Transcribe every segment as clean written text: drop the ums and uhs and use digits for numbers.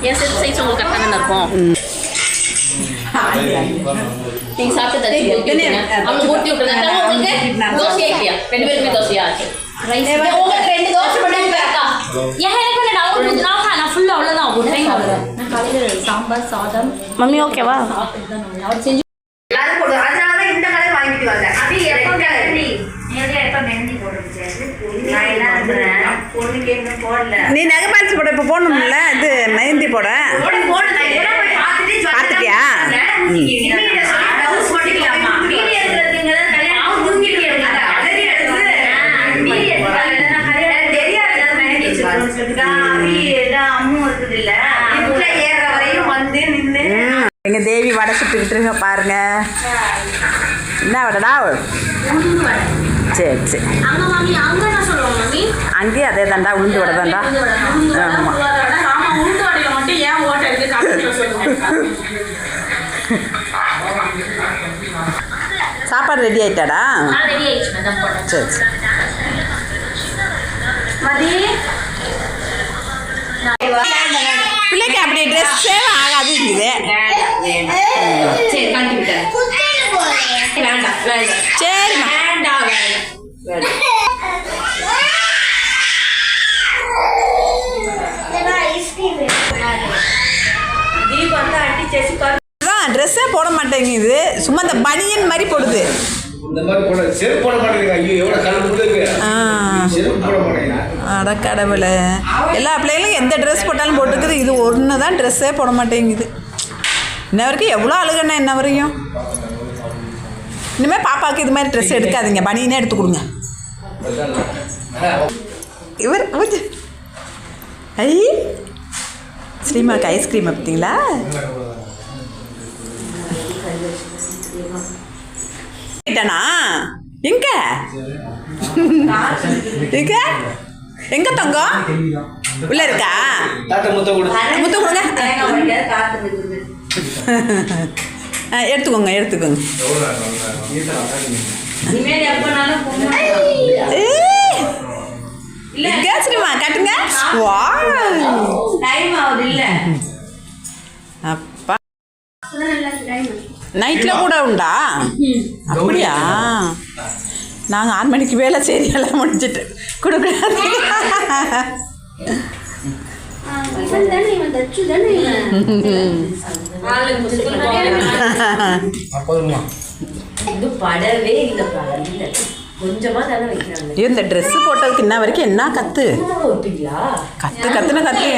என் set size உங்களுக்கு கரெக்டாக தானே இருக்கும். நீங்க சாப்பிட்டு தச்சு அவங்க ஊட்டி விட்டுருந்தாங்க. உங்களுக்கு தோசையா இல்லையா? 2 பேருக்குமே தோசையா? ரைஸ் உங்களுக்கு 2 தோசை பண்ணுங்க அக்கா. ஏன் எனக்கு என்ன டவுட் நான் ஃபுல்லா அவ்வளவுதான் ஒரு டைம் ஆகுது. நான் காலையில சாம்பார் சாதம் மம்மி ஓகேவா அவர் செஞ்சு எல்லாரும் போடு. அதனால தான் இந்த கலர் வாங்கிட்டு வந்தேன். அது எப்ப கலர் நீ எப்ப மெஹந்தி போடுறது? நான் என்ன பண்றேன் பொண்ணுக்கு என்ன போடல. நீ நகை பாலிஷ் போட இப்ப போடணும்ல இது மெஹந்தி போட. போடு நான் என்ன போய் பார்த்துட்டு பாத்துட்டியா? டவுஸ் போட்டுக்கலாமா? மீதி எடுக்கிறதுங்க கல்யாணம் முங்கிட்டு எடுக்கல. அலறி எடுத்து மீதி எடுக்கல. நான் கல்யாணம் தெரியாது நான் மெஹந்தி வச்சிருக்கேன்னு சொல்லிட்டு அவி அம்மா இருக்குது இல்ல. இதுல ஏற வரையும் வந்து நின்னு எங்க தேவி வடை சுட்டுக்கிட்டு இருக்க பாருங்க. என்ன வடடா? சரி சரி. அங்க மாமி அங்க என்ன சொல்லுவாங்க மாமி? அங்கேயும் அதே தாண்டா உளுந்து வடை தாண்டா. ஆமா உளுந்து வடையில மட்டும் ஏன் ஓட்ட இருக்கு காட்டுல சொல்லுங்க. சாப்பாடு ரெடி ஆயிட்டாடா? ரெடி ஆயிடுச்சு நான் போட்டேன். சரி சரி. மதி பிள்ளைக்கு அப்படி ட்ரெஸ்ஸே ஆகாது இருக்குது. சரி கட்டி விட்டேன். வேண்டாம் வேண்டாம். சரி வேண்டாம் வேண்டாம். தீபம் வந்து அட்டி சேசி ட்ரெஸ்ஸே போட மாட்டேங்குது. சும்மா இந்த பனியன் மாதிரி போடுது. இந்த மாதிரி போட செருப்பு போட மாட்டேங்குது. ஐயோ எவ்வளோ கலர் போடுது. செருப்பு போட மாட்டேங்குது. அட கடவுளே. எல்லா பிள்ளைகளும் எந்த ட்ரெஸ் போட்டாலும் போட்டுக்குது. இது ஒன்று தான் ட்ரெஸ்ஸே போட மாட்டேங்குது. இன்ன வரைக்கும் எவ்வளோ அழுகண்ணா இன்ன வரையும். இனிமேல் பாப்பாவுக்கு இது மாதிரி ட்ரெஸ் எடுக்காதீங்க. பனியனே எடுத்து கொடுங்க. இவர் ஐ ஸ்ரீமாவுக்கு ஐஸ்கிரீம் பார்த்தீங்களா? எங்க எங்க எங்க தங்கம் உள்ள இருக்கா? முத்த கொடுங்க. எடுத்துக்கோங்க எடுத்துக்கோங்க. சரிம்மா காட்டுங்க. வா அப்பா நைட்டில் கூட உண்டா? அப்படியா? நாங்கள் 6 மணிக்கு வேலை சரியெல்லாம் முடிச்சுட்டு கொடுக்கூடாது. இந்த ட்ரெஸ் போட்டதுக்கு இன்ன வரைக்கும் என்ன கத்து கத்து கத்துன கத்து.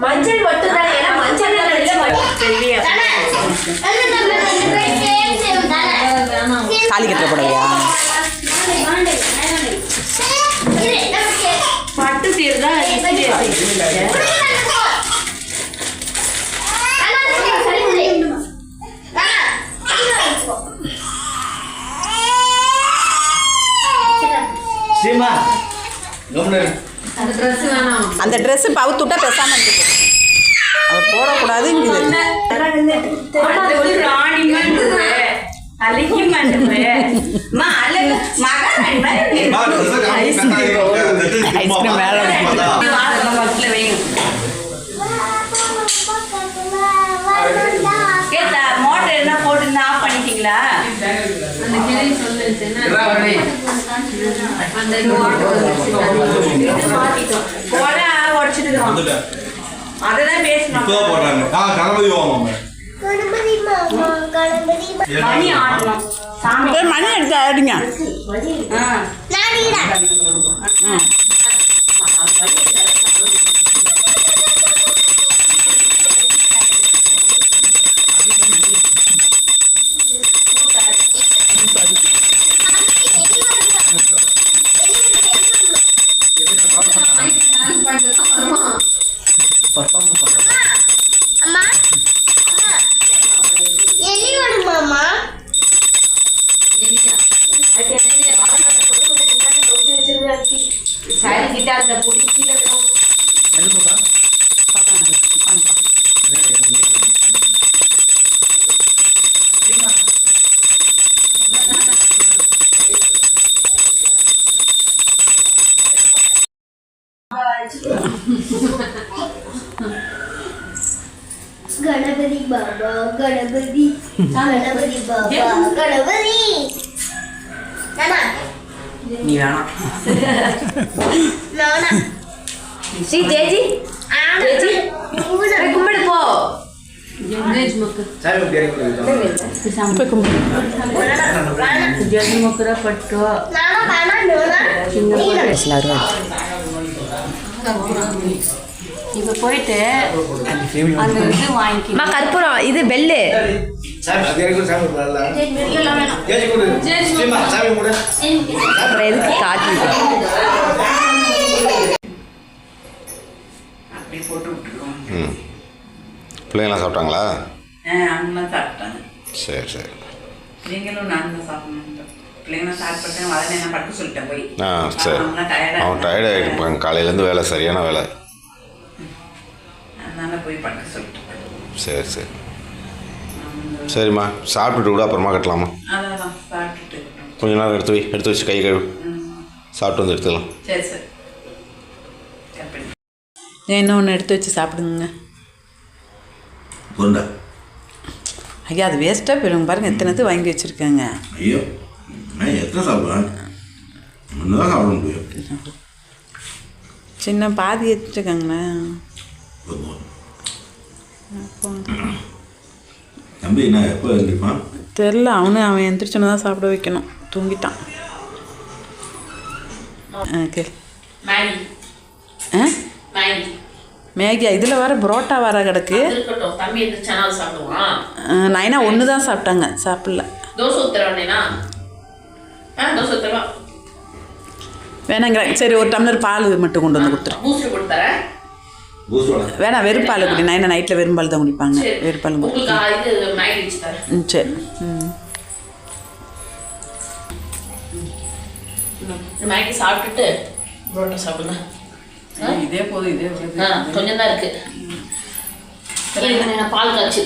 மஞ்சள் மட்டும் தான். ஏன்னா மஞ்சள் தாலி கட்டுற புடவையா? பட்டு சீர் தான். அந்த ட்ரெஸ் பவுத்துட்டா பேசாம இருக்கு. அது போடக்கூடாதுங்குது. மோட்டர் என்ன போட்டு ஆஃப் பண்ணிட்டீங்களா? அததான் பேசணும். மணி எடுத்து ஆடுங்க. சாரி கிட்டார் அந்த பொடி கீழே गणपति बाबा गणपति गणपति बाबा गणपति नाना நீ வேணாம் नाना ஸ்ரீ ஜெயஜி ஜெயஜி கும்பிடு போ சாமி கும்பிட்டு போய் கும்பிடு ஜெயஜி முக்குற பட்டு नाना नाना नाना இப்போ போயிட்டு அந்த இது வாங்கிக்கமா கற்பூரம் இது பெல்லு சாமி அது எனக்கு சாமி கும்பிடல ஜெயஜி கும்பிடு சீமா சாமி கும்பிடு அப்புறம் எதுக்கு காட்டு அப்படியே போட்டு விட்டுருக்கோம் ம் பிள்ளைங்களாம் சாப்பிட்டாங்களா? அவங்களாம் சாப்பிட்டாங்க. சரி சரி. நீங்களும் நானும் சாப்பிடணும். பிள்ளைங்களாம் சாப்பிட்டேன் உடனே நான் படுக்க சொல்லிட்டேன் போய். ஆ சரி. அவன் டயர்டாக இருப்பாங்க, காலையிலேருந்து வேலை, சரியான வேலை. அதனால போய் படுக்க சொல்லிட்டேன். சரி சரி சரிம்மா, சாப்பிட்டுட்டு கூட அப்புறமா கட்டலாமா? அதான் சாப்பிட்டுட்டு கொஞ்ச நேரம் எடுத்து வச்சு கை கழுவு, சாப்பிட்டு வந்து எடுத்துக்கலாம். சரி சரி. என்ன ஒன்று எடுத்து வச்சு சாப்பிடுங்க. பொருண்டா ஐயா அது வேஸ்ட்டாக போயிடும் பாருங்கள், எத்தனை வாங்கி வச்சுருக்காங்க. ஐயோ நான் எத்தனை சாப்பிடுவேன், ஒன்று தான் சாப்பிட முடியும். சின்ன பாதி வச்சுருக்காங்கண்ணா. தம்பி என்ன எப்போ எழுந்திருப்பான் தெரில, அவன் எந்திரிச்சோன்னு தான் சாப்பிட வைக்கணும், தூங்கிட்டான். ஓகே ஆ மேகியா, இதில் வர புரோட்டா வர கிடக்கு. நைனா ஒன்று தான் சாப்பிட்டாங்க, சாப்பிடல. வேணாங்கிற சரி, ஒரு டம்ளர் பால் மட்டும் கொண்டு வந்து கொடுத்துரு. வேணாம், வெறும் பால் குடி. நைனா நைட்டில் வெறும் பால் தான் குடிப்பாங்க. வெறும் பால் ம் சரி. மேகி சாப்பிட்டுட்டு புரோட்டா சாப்பிடுங்க. இதே போதும், இதே கொஞ்சம் தான் இருக்கு. பால் காய்ச்சி